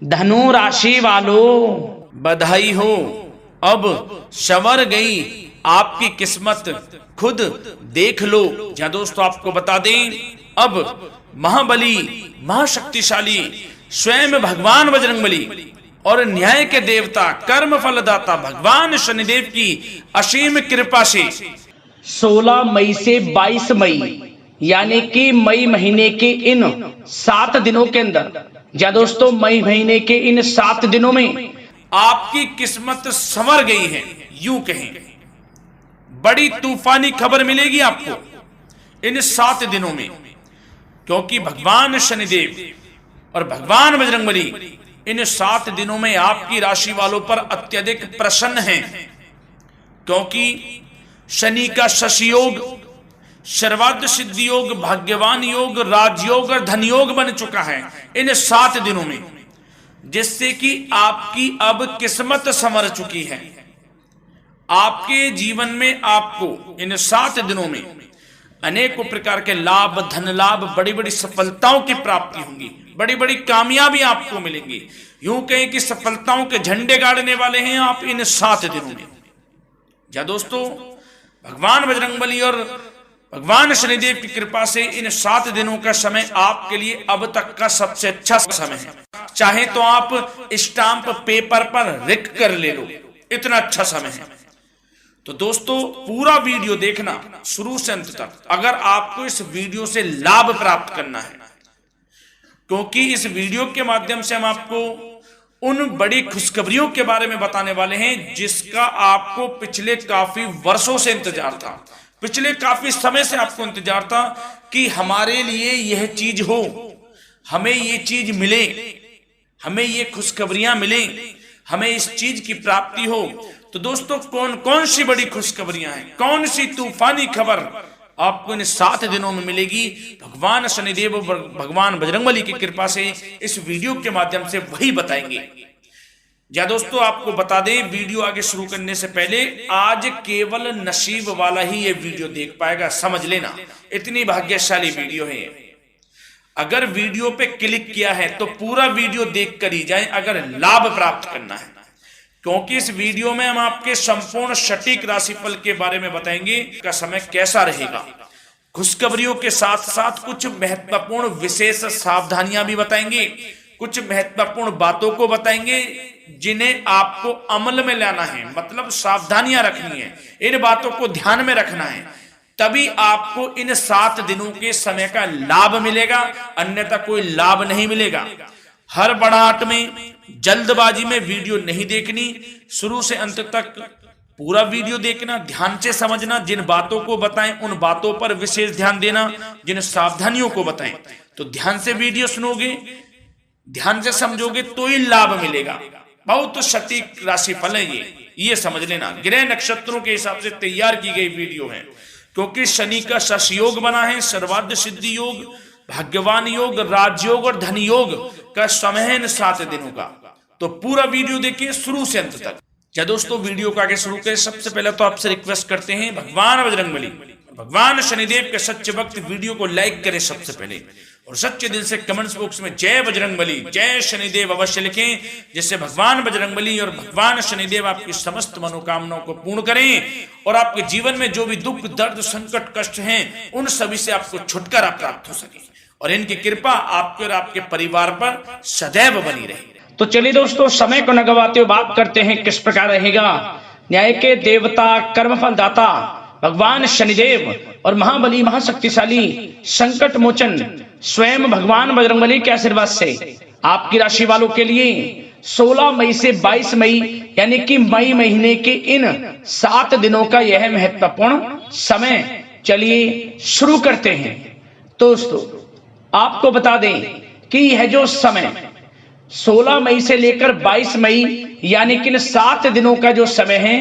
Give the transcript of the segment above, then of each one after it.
धनु राशि वालों, बधाई हो, अब संवर गई आपकी किस्मत, खुद देख लो। जहां दोस्तों आपको बता दें, अब महाबली महाशक्तिशाली स्वयं भगवान बजरंगबली और न्याय के देवता कर्म फलदाता भगवान शनिदेव की असीम कृपा से 16 मई से 22 मई यानी कि मई महीने के इन 7 दिनों के अंदर, या दोस्तों मई महीने के इन 7 दिनों में आपकी किस्मत संवर गई है। यूं कहें, बड़ी तूफानी खबर मिलेगी आपको इन 7 दिनों में, क्योंकि भगवान शनिदेव और भगवान बजरंगबली इन 7 दिनों में आपकी राशि वालों पर अत्यधिक प्रसन्न हैं, क्योंकि शनि का शशि योग, सर्वार्थ सिद्धि योग, भाग्यवान योग, राजयोग और धन योग बन चुका है इन 7 दिनों में, जिससे कि आपकी अब किस्मत संवर चुकी है। आपके जीवन में आपको इन 7 दिनों में अनेकों प्रकार के लाभ, धन लाभ, बड़ी बड़ी सफलताओं की प्राप्ति होंगी, बड़ी बड़ी कामयाबी आपको मिलेंगी। यूं कहें कि सफलताओं के झंडे गाड़ने वाले हैं आप इन 7 दिनों में। या दोस्तों, भगवान बजरंगबली और भगवान शनिदेव की कृपा से इन 7 दिनों का समय आपके लिए अब तक का सबसे अच्छा समय है। चाहे तो आप स्टाम्प पेपर पर लिख कर ले लो, इतना अच्छा समय है। तो दोस्तों, पूरा वीडियो देखना शुरू से अंत तक, अगर आपको इस वीडियो से लाभ प्राप्त करना है, क्योंकि इस वीडियो के माध्यम से हम आपको उन बड़ी खुशखबरियों के बारे में बताने वाले हैं जिसका आपको पिछले काफी वर्षों से इंतजार था, पिछले काफी समय से आपको इंतजार था कि हमारे लिए यह चीज हो, हमें ये चीज मिले, हमें ये खुशखबरियां मिले, हमें इस चीज की प्राप्ति हो। तो दोस्तों, कौन कौन सी बड़ी खुशखबरियां हैं, कौन सी तूफानी खबर आपको इन 7 दिनों में मिलेगी, भगवान शनिदेव और भगवान बजरंगबली की कृपा से इस वीडियो के माध्यम से वही बताएंगे। या दोस्तों, आपको बता दें, वीडियो आगे शुरू करने से पहले, आज केवल नसीब वाला ही ये वीडियो देख पाएगा, समझ लेना, इतनी भाग्यशाली वीडियो है। अगर वीडियो पे क्लिक किया है तो पूरा वीडियो देख कर ही जाए अगर लाभ प्राप्त करना है, क्योंकि इस वीडियो में हम आपके संपूर्ण सटीक राशिफल के बारे में बताएंगे का समय कैसा रहेगा। खुशखबरियों के साथ साथ कुछ महत्वपूर्ण विशेष सावधानियां भी बताएंगे, कुछ महत्वपूर्ण बातों को बताएंगे जिन्हें आपको अमल में लाना है, मतलब सावधानियां रखनी है, इन बातों को ध्यान में रखना है, तभी आपको इन 7 दिनों के समय का लाभ मिलेगा, अन्यथा कोई लाभ नहीं मिलेगा। हर बढ़ाहट में, जल्दबाजी में वीडियो नहीं देखनी, शुरू से अंत तक पूरा वीडियो देखना, ध्यान से समझना, जिन बातों को बताएं उन बातों पर विशेष ध्यान देना, जिन सावधानियों को बताएं तो ध्यान से वीडियो सुनोगे, ध्यान से समझोगे तो ही लाभ मिलेगा। बहुत सटीक राशिफल है ये समझ लेना। ग्रह नक्षत्रों के हिसाब से तैयार की गई वीडियो है, क्योंकि शनि का शशि योग बना है, सर्वार्थ सिद्धि योग, भाग्यवान योग, राजयोग और धन योग का समय है इन 7 दिनों का। तो पूरा वीडियो देखिए शुरू से अंत तक। क्या दोस्तों, वीडियो को आगे शुरू करें, सबसे पहले तो आपसे रिक्वेस्ट करते हैं, भगवान बजरंगबली, भगवान शनिदेव के सच्चे भक्त वीडियो को लाइक करें सबसे पहले, और सच्चे दिल से कमेंट्स बॉक्स में जय बजरंगबली, जय शनिदेव अवश्य लिखें, जिससे भगवान बजरंगबली और भगवान शनिदेव आपकी समस्त मनोकामनाओं को पूर्ण करें और आपके जीवन में जो भी दुख, दर्द, संकट, कष्ट हैं उन सभी से आपको छुटकारा प्राप्त हो सके, और इनकी कृपा आपके और आपके परिवार पर सदैव बनी रहे। तो चलिए दोस्तों, समय को न गवाते हुए बात करते हैं किस प्रकार रहेगा न्याय के देवता, कर्मफल दाता भगवान शनिदेव और महाबली महाशक्तिशाली संकट मोचन स्वयं भगवान बजरंगबली के आशीर्वाद से आपकी राशि वालों के लिए 16 मई से 22 मई यानी कि मई महीने के इन 7 दिनों का यह महत्वपूर्ण समय। चलिए शुरू करते हैं। दोस्तों, आपको बता दें कि यह जो समय 16 मई से लेकर 22 मई यानी कि 7 दिनों का जो समय है,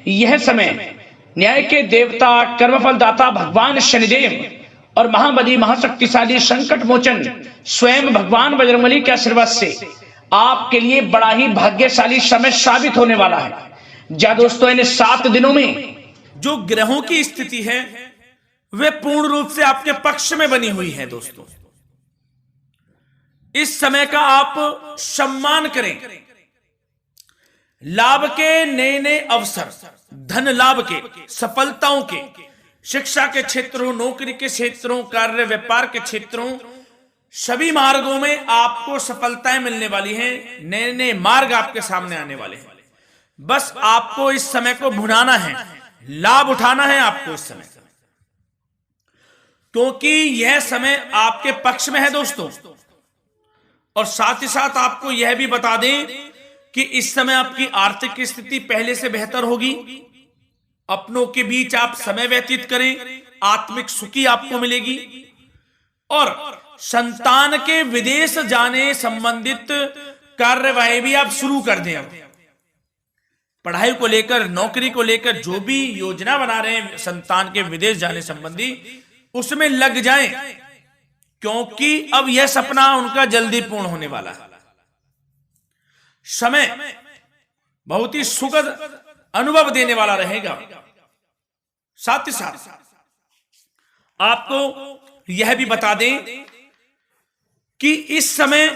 यह समय न्याय के देवता, कर्मफल दाता भगवान शनिदेव और महाबली महाशक्तिशाली संकट मोचन स्वयं भगवान बजरंगबली के आशीर्वाद से आपके लिए बड़ा ही भाग्यशाली समय साबित होने वाला है। जा दोस्तों, इन 7 दिनों में जो ग्रहों की स्थिति है वे पूर्ण रूप से आपके पक्ष में बनी हुई है। दोस्तों, इस समय का आप सम्मान करें। लाभ के नए नए अवसर, धन लाभ के, सफलताओं के, शिक्षा के क्षेत्रों, नौकरी के क्षेत्रों, कार्य व्यापार के क्षेत्रों, सभी मार्गों में आपको सफलताएं मिलने वाली हैं। नए नए मार्ग आपके सामने आने वाले हैं। बस आपको इस समय को भुनाना है, लाभ उठाना है आपको इस समय, क्योंकि यह समय आपके पक्ष में है दोस्तों। और साथ ही साथ आपको यह भी बता दें कि इस समय आपकी आर्थिक स्थिति पहले से बेहतर होगी। अपनों के बीच आप समय व्यतीत करें, आत्मिक सुखी आपको मिलेगी। और संतान के विदेश जाने संबंधित कार्यवाही भी आप शुरू कर दें। अब पढ़ाई को लेकर, नौकरी को लेकर जो भी योजना बना रहे हैं संतान के विदेश जाने संबंधी, उसमें लग जाएं, क्योंकि अब यह सपना उनका जल्दी पूर्ण होने वाला है। समय बहुत ही सुखद अनुभव देने वाला रहेगा। साथ ही साथ आपको यह भी बता दें कि इस समय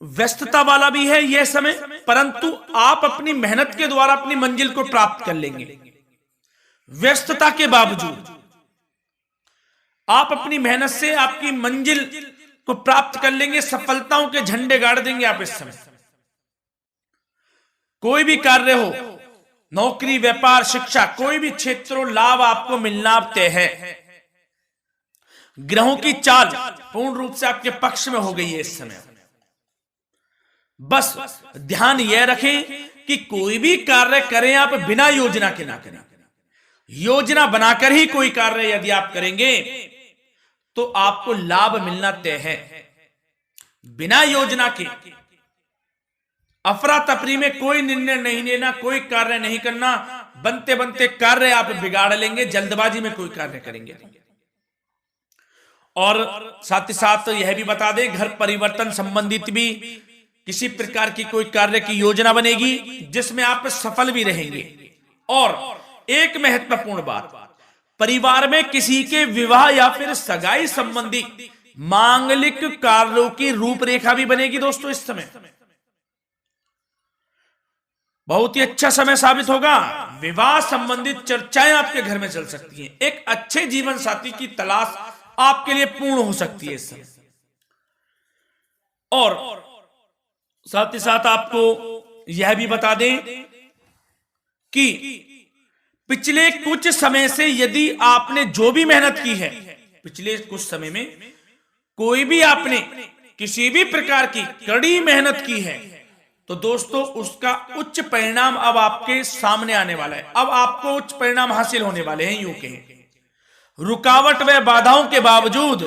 व्यस्तता वाला भी है यह समय, परंतु आप अपनी मेहनत के द्वारा अपनी मंजिल को प्राप्त कर लेंगे। व्यस्तता के बावजूद आप अपनी मेहनत से आपकी मंजिल को प्राप्त कर लेंगे। सफलताओं के झंडे गाड़ देंगे आप इस समय। कोई भी कार्य हो, नौकरी, व्यापार, शिक्षा, कोई भी क्षेत्रों, लाभ आपको मिलना तय है। ग्रहों की चाल पूर्ण रूप से आपके पक्ष में हो गई है इस समय। बस ध्यान यह रखें कि कोई भी कार्य करें आप बिना योजना के ना करें। योजना बनाकर ही कोई कार्य यदि आप करेंगे तो आपको लाभ मिलना तय है। बिना योजना के अफरा तफरी में कोई निर्णय नहीं लेना, कोई कार्य नहीं करना। बनते बनते कार्य आप बिगाड़ लेंगे, जल्दबाजी में कोई कार्य करेंगे। और साथ ही साथ यह भी बता दें, घर परिवर्तन संबंधित भी किसी प्रकार की कोई कार्य की योजना बनेगी जिसमें आप सफल भी रहेंगे। और एक महत्वपूर्ण बात, परिवार में किसी के विवाह या फिर सगाई संबंधी मांगलिक कार्यों की रूपरेखा भी बनेगी दोस्तों इस समय। बहुत ही अच्छा समय साबित होगा। विवाह संबंधित चर्चाएं आपके घर में चल सकती हैं। एक अच्छे जीवन साथी की तलाश आपके लिए पूर्ण हो सकती है इस समय। और साथ ही साथ आपको यह भी बता दें कि पिछले कुछ समय से यदि आपने जो भी मेहनत की है, पिछले कुछ समय में कोई भी आपने किसी भी प्रकार की कड़ी मेहनत की है, तो दोस्तों उसका उच्च परिणाम अब आपके सामने आने वाला है। अब आपको उच्च परिणाम हासिल होने वाले हैं। यूं कहें, रुकावट व बाधाओं के बावजूद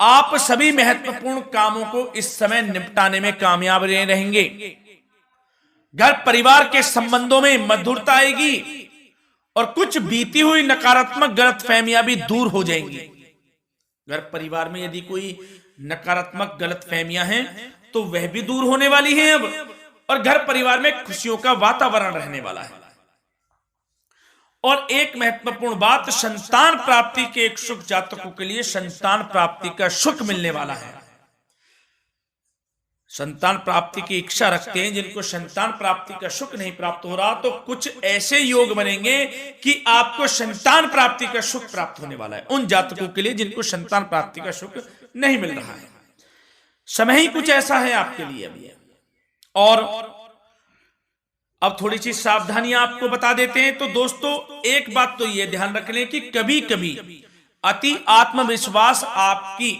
आप सभी महत्वपूर्ण कामों को इस समय निपटाने में कामयाब रहेंगे। घर परिवार के संबंधों में मधुरता आएगी और कुछ बीती हुई नकारात्मक गलतफहमियां भी दूर हो जाएंगी। घर परिवार में यदि कोई नकारात्मक गलतफहमियां हैं तो वह भी दूर होने वाली हैं अब, और घर परिवार में खुशियों का वातावरण रहने वाला है। और एक महत्वपूर्ण बात, संतान प्राप्ति के इच्छुक जातकों के लिए संतान प्राप्ति का सुख मिलने वाला है। संतान प्राप्ति की इच्छा रखते हैं जिनको संतान प्राप्ति का सुख नहीं प्राप्त हो रहा, तो कुछ ऐसे योग बनेंगे कि आपको संतान प्राप्ति का सुख प्राप्त होने वाला है। उन जातकों के लिए जिनको संतान प्राप्ति का सुख नहीं मिल रहा है, समय ही कुछ ऐसा है आपके लिए अभी। और अब थोड़ी सी सावधानियां आपको बता देते हैं। तो दोस्तों एक बात तो यह ध्यान रख लें कि कभी कभी अति आत्मविश्वास आपकी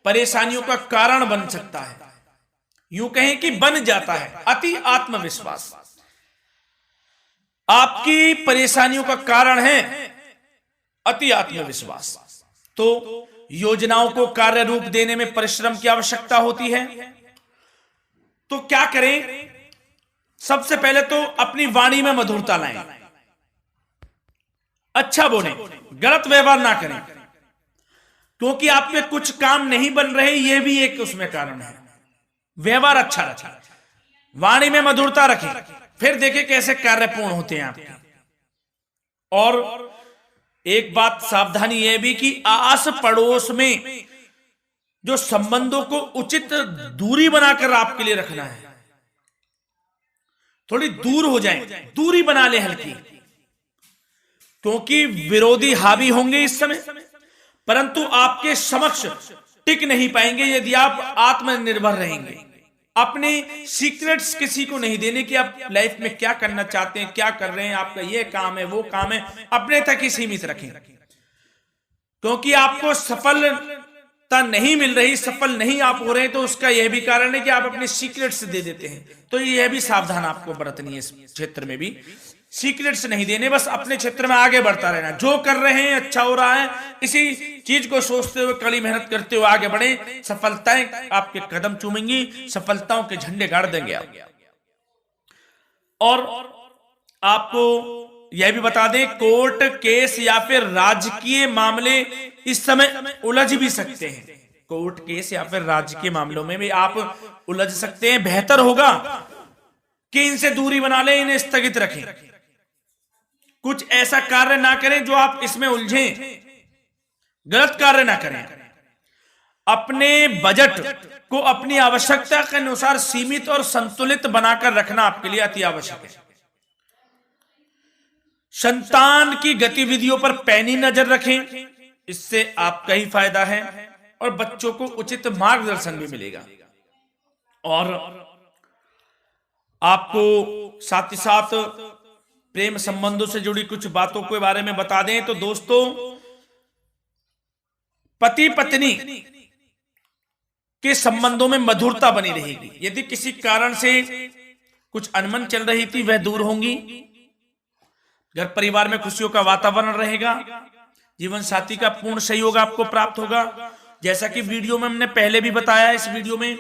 परेशानियों का कारण बन सकता है। यूं कहें कि बन जाता है। अति आत्मविश्वास आपकी परेशानियों का कारण है। अति आत्मविश्वास तो योजनाओं को कार्य रूप देने में परिश्रम की आवश्यकता होती है। तो क्या करें? सबसे पहले तो अपनी वाणी में मधुरता लाएं, अच्छा बोलें, गलत व्यवहार ना करें, क्योंकि आपके कुछ काम नहीं बन रहे, यह भी एक उसमें कारण है। व्यवहार अच्छा रखें, वाणी में मधुरता रखें, फिर देखें कैसे कार्य पूर्ण होते हैं आपके। और एक बात सावधानी यह भी कि आस पड़ोस में जो संबंधों को उचित दूरी बनाकर आपके लिए रखना है, थोड़ी दूर हो जाए, दूरी बना ले हल्की, क्योंकि विरोधी हावी होंगे इस समय, परंतु आपके समक्ष टिक नहीं पाएंगे यदि आप आत्मनिर्भर रहेंगे। अपने सीक्रेट्स किसी को नहीं देने कि आप लाइफ में क्या करना चाहते हैं, क्या कर रहे हैं, आपका ये काम है, वो काम है, अपने तक ही सीमित रखें, क्योंकि आपको सफलता नहीं मिल रही, सफल नहीं आप हो रहे हैं, तो उसका यह भी कारण है कि आप अपने सीक्रेट्स दे देते हैं। तो यह भी सावधान आपको बरतनी है, इस क्षेत्र में भी सीक्रेट्स नहीं देने, बस अपने क्षेत्र में आगे बढ़ता रहना, जो कर रहे हैं अच्छा हो रहा है, इसी चीज को सोचते हुए कड़ी मेहनत करते हुए आगे बढ़े, सफलताएं आपके कदम चूमेंगी, सफलताओं के झंडे गाड़ देंगे आप। और आपको यह भी बता दें, कोर्ट केस या फिर राजकीय मामले इस समय उलझ भी सकते हैं। कोर्ट केस या फिर राजकीय मामलों में भी आप उलझ सकते हैं। बेहतर होगा कि इनसे दूरी बना लें, इन्हें स्थगित रखें, कुछ ऐसा कार्य ना करें जो आप इसमें उलझें, गलत कार्य ना करें। अपने बजट को अपनी आवश्यकता के अनुसार सीमित और संतुलित बनाकर रखना आपके लिए अति आवश्यक है। संतान की गतिविधियों पर पैनी नजर रखें, इससे आपका ही फायदा है और बच्चों को उचित मार्गदर्शन भी मिलेगा। और आपको साथ ही साथ प्रेम संबंधों से जुड़ी कुछ बातों के बारे में बता दें तो दोस्तों, पति पत्नी के संबंधों में मधुरता बनी रहेगी। यदि किसी कारण से कुछ अनबन चल रही थी वह दूर होंगी, घर परिवार में खुशियों का वातावरण रहेगा, जीवन साथी का पूर्ण सहयोग आपको प्राप्त होगा। जैसा कि वीडियो में हमने पहले भी बताया इस वीडियो में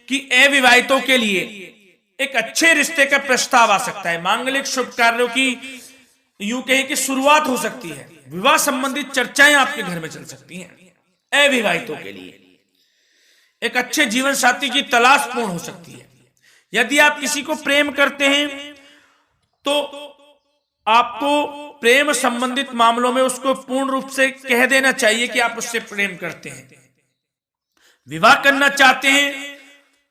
कि अविवाहितों के लिए एक अच्छे रिश्ते का प्रस्ताव आ सकता है, मांगलिक शुभ कार्यों की यूं कहें कि शुरुआत हो सकती है, विवाह संबंधित चर्चाएं आपके घर में चल सकती हैं। अविवाहितों के लिए एक अच्छे जीवन साथी की तलाश पूर्ण हो सकती है। यदि आप किसी को प्रेम करते हैं तो आपको प्रेम संबंधित मामलों में उसको पूर्ण रूप से कह देना चाहिए कि आप उससे प्रेम करते हैं। विवाह करना चाहते हैं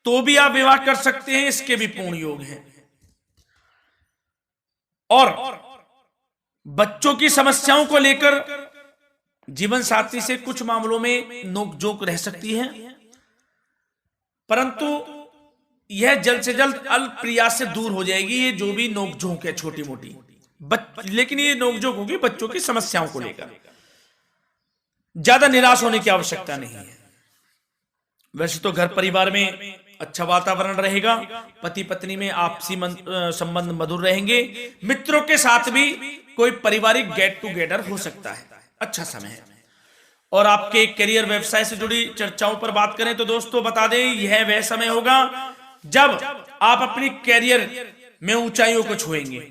तो भी आप विवाह कर सकते हैं, इसके भी पूर्ण योग हैं। और बच्चों की समस्याओं को लेकर जीवन साथी से कुछ मामलों में नोकझोंक रह सकती है, परंतु यह जल्द से जल्द अल्प प्रयास से दूर हो जाएगी। ये जो भी नोकझोंक है छोटी मोटी, लेकिन ये नोकझोंक होगी बच्चों की समस्याओं को लेकर। ज्यादा निराश होने की आवश्यकता नहीं है। वैसे तो घर परिवार में अच्छा वातावरण रहेगा, पति पत्नी में आपसी संबंध मधुर रहेंगे, मित्रों के साथ भी कोई पारिवारिक गेट टुगेदर हो सकता है, अच्छा समय है। और आपके करियर व्यवसाय से जुड़ी चर्चाओं पर बात करें तो दोस्तों बता दें, यह वह समय होगा जब आप अपनी करियर में ऊंचाइयों को छुएंगे।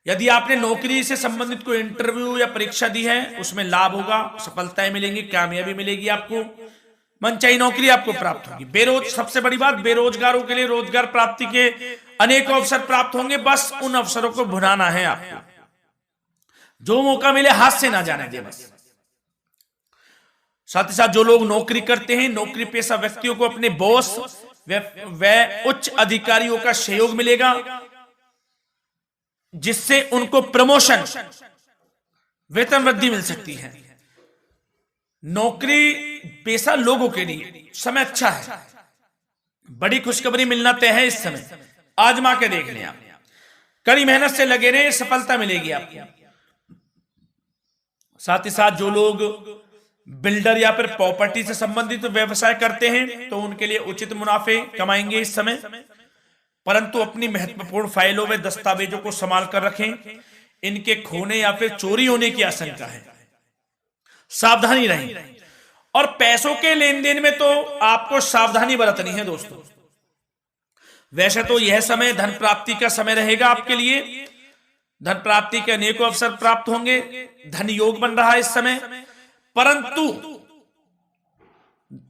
यदि आपने नौकरी से संबंधित कोई इंटरव्यू या परीक्षा दी है, उसमें लाभ होगा, सफलताएं मिलेंगी, कामयाबी मिलेगी, आपको मनचाही नौकरी आपको प्राप्त होगी। सबसे बड़ी बात, बेरोजगारों के लिए रोजगार प्राप्ति के अनेक अवसर प्राप्त होंगे, बस उन अवसरों को भुनाना है आपको। जो मौका मिले हाथ से ना जाने दे बस। साथ ही साथ जो लोग नौकरी करते हैं, नौकरी पेशा व्यक्तियों को अपने बॉस व उच्च अधिकारियों का सहयोग मिलेगा, जिससे उनको प्रमोशन, वेतन वृद्धि मिल सकती है। नौकरी पेशा लोगों के लिए समय अच्छा है, बड़ी खुशखबरी मिलना तय है इस समय। आजमा के देख लें आप, कड़ी मेहनत से लगे रहे, सफलता मिलेगी आपको। साथ ही साथ जो लोग बिल्डर या फिर प्रॉपर्टी से संबंधित व्यवसाय करते हैं तो उनके लिए उचित मुनाफे कमाएंगे इस समय, परंतु अपनी महत्वपूर्ण फाइलों में दस्तावेजों को संभाल कर रखें, इनके खोने या फिर चोरी होने की आशंका है, सावधानी रहें। और पैसों के लेन देन में तो आपको सावधानी बरतनी है दोस्तों। वैसे तो यह समय धन प्राप्ति का समय रहेगा आपके लिए, धन प्राप्ति के अनेकों अवसर प्राप्त होंगे, धन योग बन रहा है इस समय, परंतु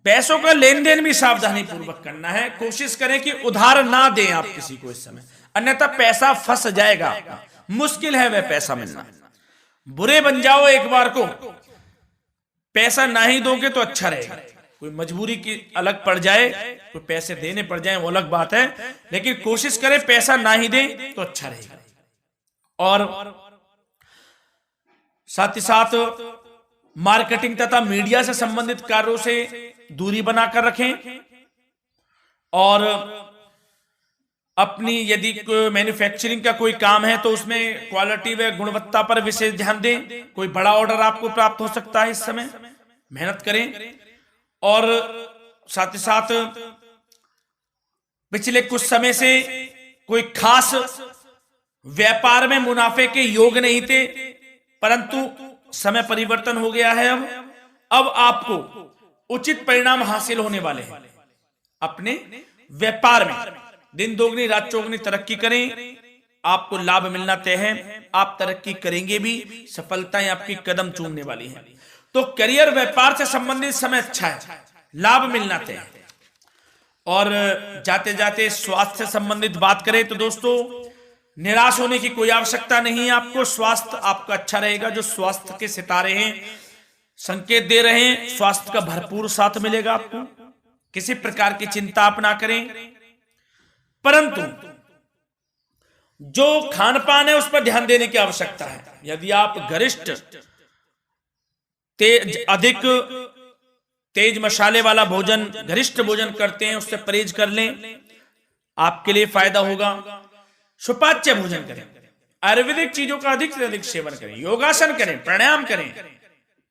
पैसों का लेन देन भी सावधानी पूर्वक करना है। कोशिश करें कि उधार ना दें आप किसी को इस समय, अन्यथा पैसा फंस जाएगा आपका, मुश्किल है वह पैसा मिलना। बुरे बन जाओ एक बार को, पैसा ना ही दोगे तो अच्छा रहेगा। कोई मजबूरी की अलग पड़ जाए, कोई पैसे देने पड़ जाए वो अलग बात है, लेकिन कोशिश करें पैसा ना ही दे तो अच्छा रहेगा। और साथ ही साथ मार्केटिंग तथा मीडिया से संबंधित कार्यों से दूरी बनाकर रखें और अपनी यदि मैन्युफैक्चरिंग का कोई काम है तो उसमें क्वालिटी व गुणवत्ता पर विशेष ध्यान दें। कोई बड़ा ऑर्डर आपको प्राप्त हो सकता है, इस समय मेहनत करें। और साथ ही साथ पिछले कुछ समय से कोई खास व्यापार में मुनाफे के योग नहीं थे, परंतु समय परिवर्तन हो गया है। अब आपको उचित परिणाम हासिल होने वाले हैं। अपने व्यापार में दिन दोगुनी रात चौगुनी तरक्की करें, आपको लाभ मिलना तय है। आप तरक्की करेंगे भी, सफलताएं आपकी कदम चूमने वाली हैं। तो करियर व्यापार से संबंधित समय अच्छा है, लाभ मिलना तय है। और जाते जाते स्वास्थ्य से संबंधित बात करें तो दोस्तों निराश होने की कोई आवश्यकता नहीं है। आपको स्वास्थ्य आपका अच्छा रहेगा। जो स्वास्थ्य के सितारे हैं संकेत दे रहे हैं, स्वास्थ्य का भरपूर साथ मिलेगा आपको। किसी प्रकार की चिंता आप ना करें, परंतु जो खान पान है उस पर ध्यान देने की आवश्यकता है। यदि आप गरिष्ठ अधिक तेज मसाले वाला भोजन, गरिष्ठ भोजन करते हैं, उससे परहेज कर लें, आपके लिए फायदा होगा। सुपाच्य भोजन करें, आयुर्वेदिक चीजों का अधिक से अधिक सेवन करें, योगासन करें, प्राणायाम करें।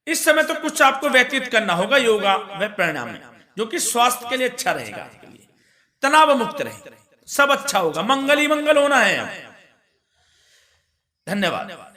इस समय तो कुछ आपको व्यतीत करना होगा योगा व प्राणायाम में, जो कि स्वास्थ्य के लिए अच्छा रहेगा, आपके लिए तनाव मुक्त रहे, सब अच्छा होगा। मंगल ही मंगल होना है। धन्यवाद।